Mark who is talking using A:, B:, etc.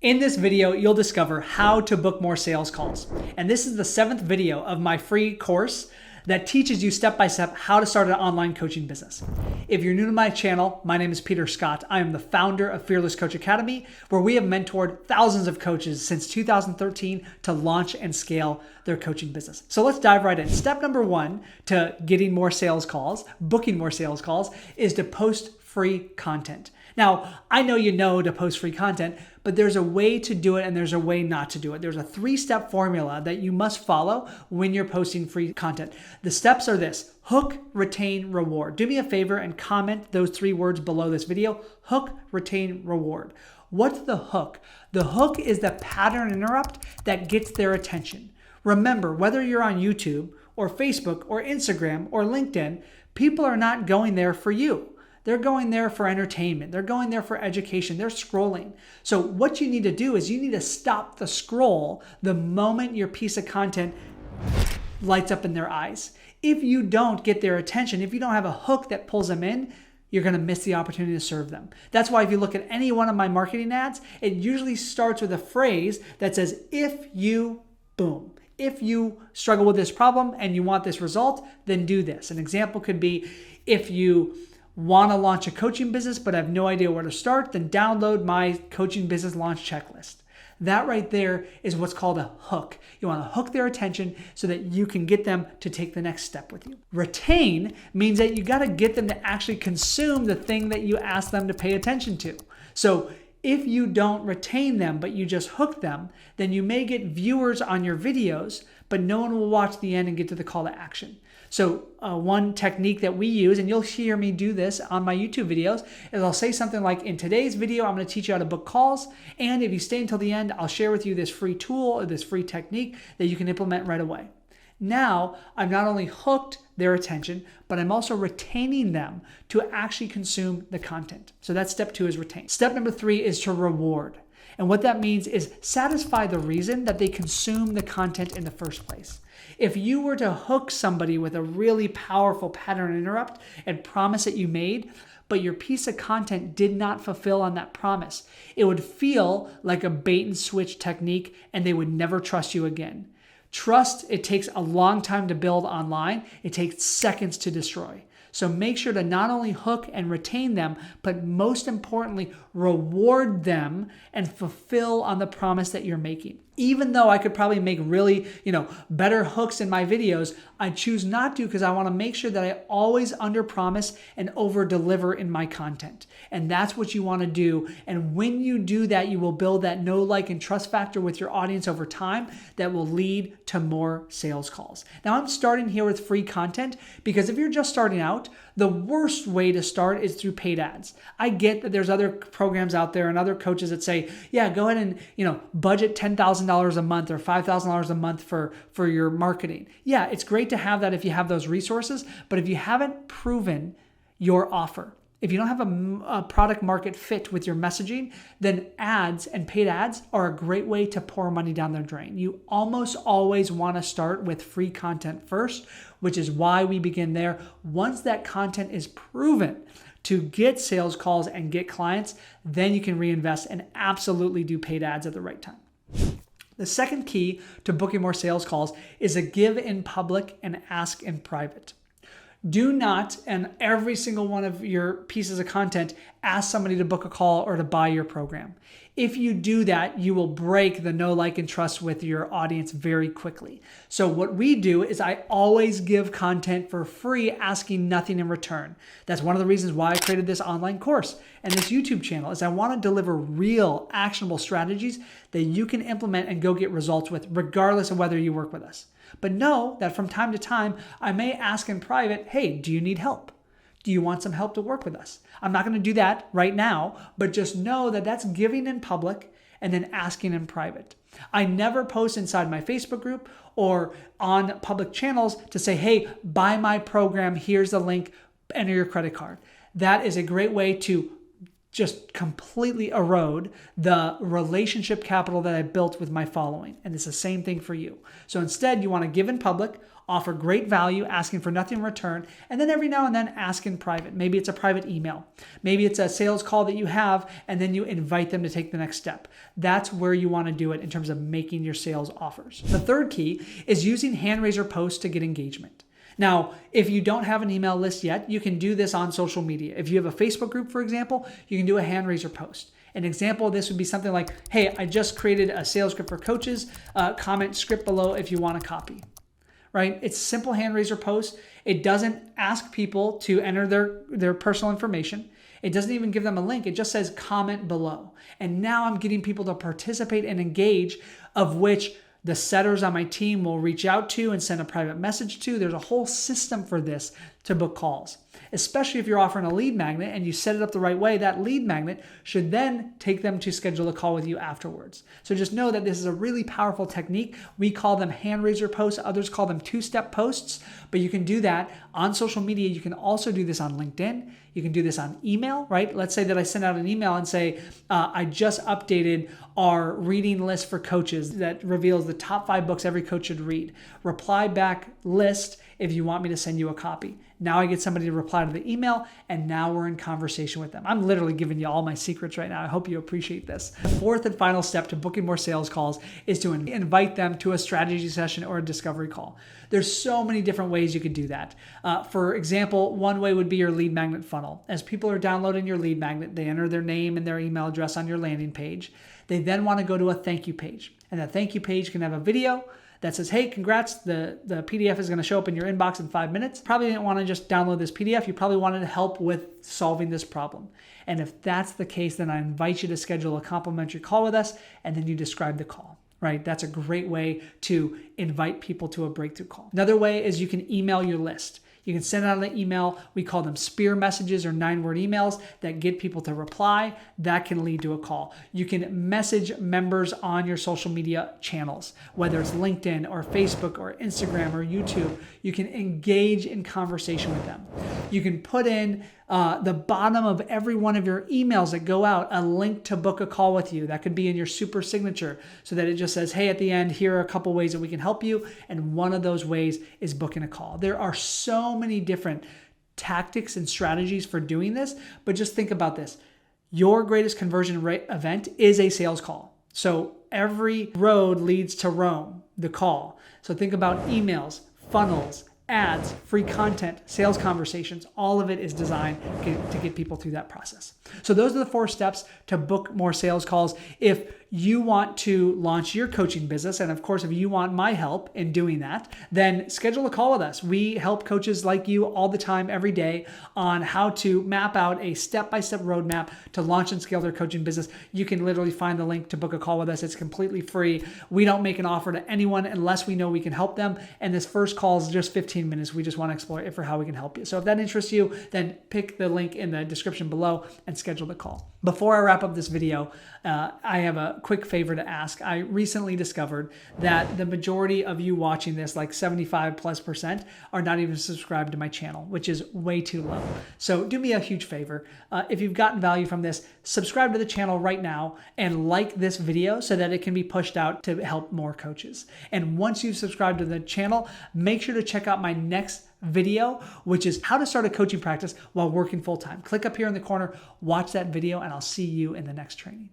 A: In this video, you'll discover how to book more sales calls. And this is the 7th video of my free course that teaches you step-by-step how to start an online coaching business. If you're new to my channel, my name is Peter Scott. I am the founder of Fearless Coach Academy, where we have mentored thousands of coaches since 2013 to launch and scale their coaching business. So let's dive right in. Step number 1 to getting more sales calls, booking more sales calls, is to post free content. Now, I know you know to post free content, but there's a way to do it and there's a way not to do it. There's a 3-step formula that you must follow when you're posting free content. The steps are this: hook, retain, reward. Do me a favor and comment those 3 words below this video: hook, retain, reward. What's the hook? The hook is the pattern interrupt that gets their attention. Remember, whether you're on YouTube or Facebook or Instagram or LinkedIn, people are not going there for you. They're going there for entertainment. They're going there for education. They're scrolling. So what you need to do is you need to stop the scroll the moment your piece of content lights up in their eyes. If you don't get their attention, if you don't have a hook that pulls them in, you're going to miss the opportunity to serve them. That's why if you look at any one of my marketing ads, it usually starts with a phrase that says, if you, boom. If you struggle with this problem and you want this result, then do this. An example could be, if you want to launch a coaching business but have no idea where to start, then download my coaching business launch checklist. That right there is what's called a hook. You want to hook their attention so that you can get them to take the next step with you. Retain means that you got to get them to actually consume the thing that you ask them to pay attention to. So if you don't retain them, but you just hook them, then you may get viewers on your videos, but no one will watch the end and get to the call to action. So one technique that we use, and you'll hear me do this on my YouTube videos, is I'll say something like, in today's video, I'm going to teach you how to book calls. And if you stay until the end, I'll share with you this free tool or this free technique that you can implement right away. Now, I've not only hooked their attention, but I'm also retaining them to actually consume the content. So that's step 2, is retain. Step number 3 is to reward. And what that means is satisfy the reason that they consume the content in the first place. If you were to hook somebody with a really powerful pattern interrupt and promise that you made, but your piece of content did not fulfill on that promise, it would feel like a bait and switch technique and they would never trust you again. Trust, it takes a long time to build online. It takes seconds to destroy. So make sure to not only hook and retain them, but most importantly, reward them and fulfill on the promise that you're making. Even though I could probably make really, better hooks in my videos, I choose not to because I want to make sure that I always under-promise and over-deliver in my content. And that's what you want to do. And when you do that, you will build that know, like, and trust factor with your audience over time that will lead to more sales calls. Now, I'm starting here with free content because if you're just starting out, the worst way to start is through paid ads. I get that there's other programs out there and other coaches that say, yeah, go ahead and, budget $10,000 a month or $5,000 a month for your marketing. Yeah, it's great to have that if you have those resources, but if you haven't proven your offer, if you don't have a product market fit with your messaging, then ads and paid ads are a great way to pour money down the drain. You almost always want to start with free content first, which is why we begin there. Once that content is proven to get sales calls and get clients, then you can reinvest and absolutely do paid ads at the right time. The second key to booking more sales calls is a give in public and ask in private. Do not, in every single one of your pieces of content, ask somebody to book a call or to buy your program. If you do that, you will break the know, like, and trust with your audience very quickly. So what we do is I always give content for free, asking nothing in return. That's one of the reasons why I created this online course and this YouTube channel, is I want to deliver real, actionable strategies that you can implement and go get results with, regardless of whether you work with us. But know that from time to time, I may ask in private, hey, do you need help? Do you want some help to work with us? I'm not going to do that right now, but just know that that's giving in public and then asking in private. I never post inside my Facebook group or on public channels to say, hey, buy my program, here's the link, enter your credit card. That is a great way to just completely erode the relationship capital that I built with my following. And it's the same thing for you. So instead, you want to give in public, offer great value, asking for nothing in return, and then every now and then ask in private. Maybe it's a private email. Maybe it's a sales call that you have, and then you invite them to take the next step. That's where you want to do it in terms of making your sales offers. The third key is using hand raiser posts to get engagement. Now, if you don't have an email list yet, you can do this on social media. If you have a Facebook group, for example, you can do a hand raiser post. An example of this would be something like, hey, I just created a sales script for coaches. Comment script below if you want a copy. Right? It's a simple hand raiser post. It doesn't ask people to enter their personal information. It doesn't even give them a link. It just says comment below. And now I'm getting people to participate and engage, of which the setters on my team will reach out to and send a private message to. There's a whole system for this to book calls. Especially if you're offering a lead magnet and you set it up the right way, that lead magnet should then take them to schedule a call with you afterwards. So just know that this is a really powerful technique. We call them hand raiser posts. Others call them two-step posts, but you can do that on social media. You can also do this on LinkedIn. You can do this on email, right? Let's say that I send out an email and say, I just updated our reading list for coaches that reveals the top 5 books every coach should read. Reply back list if you want me to send you a copy. Now I get somebody to reply to the email, and now we're in conversation with them. I'm literally giving you all my secrets right now. I hope you appreciate this. The fourth and final step to booking more sales calls is to invite them to a strategy session or a discovery call. There's so many different ways you could do that. For example, one way would be your lead magnet funnel. As people are downloading your lead magnet, they enter their name and their email address on your landing page. They then want to go to a thank you page. And that thank you page can have a video that says, hey, congrats, the PDF is going to show up in your inbox in 5 minutes. Probably didn't want to just download this PDF. You probably wanted help with solving this problem. And if that's the case, then I invite you to schedule a complimentary call with us, and then you describe the call, right? That's a great way to invite people to a breakthrough call. Another way is you can email your list. You can send out an email. We call them spear messages or 9-word emails that get people to reply. That can lead to a call. You can message members on your social media channels, whether it's LinkedIn or Facebook or Instagram or YouTube. You can engage in conversation with them. You can put in the bottom of every one of your emails that go out a link to book a call with you. That could be in your super signature so that it just says, hey, at the end, here are a couple ways that we can help you. And one of those ways is booking a call. There are so many different tactics and strategies for doing this, but just think about this. Your greatest conversion rate event is a sales call. So every road leads to Rome, the call. So think about emails, funnels, ads, free content, sales conversations. All of it is designed to get people through that process. So those are the 4 steps to book more sales calls. If you want to launch your coaching business, and of course, if you want my help in doing that, then schedule a call with us. We help coaches like you all the time, every day, on how to map out a step-by-step roadmap to launch and scale their coaching business. You can literally find the link to book a call with us. It's completely free. We don't make an offer to anyone unless we know we can help them. And this first call is just 15 minutes. We just want to explore it for how we can help you. So if that interests you, then pick the link in the description below and schedule the call. Before I wrap up this video, I have a quick favor to ask. I recently discovered that the majority of you watching this, like 75+%, are not even subscribed to my channel, which is way too low. So do me a huge favor. If you've gotten value from this, subscribe to the channel right now and like this video so that it can be pushed out to help more coaches. And once you've subscribed to the channel, make sure to check out my next video, which is how to start a coaching practice while working full-time. Click up here in the corner, watch that video, and I'll see you in the next training.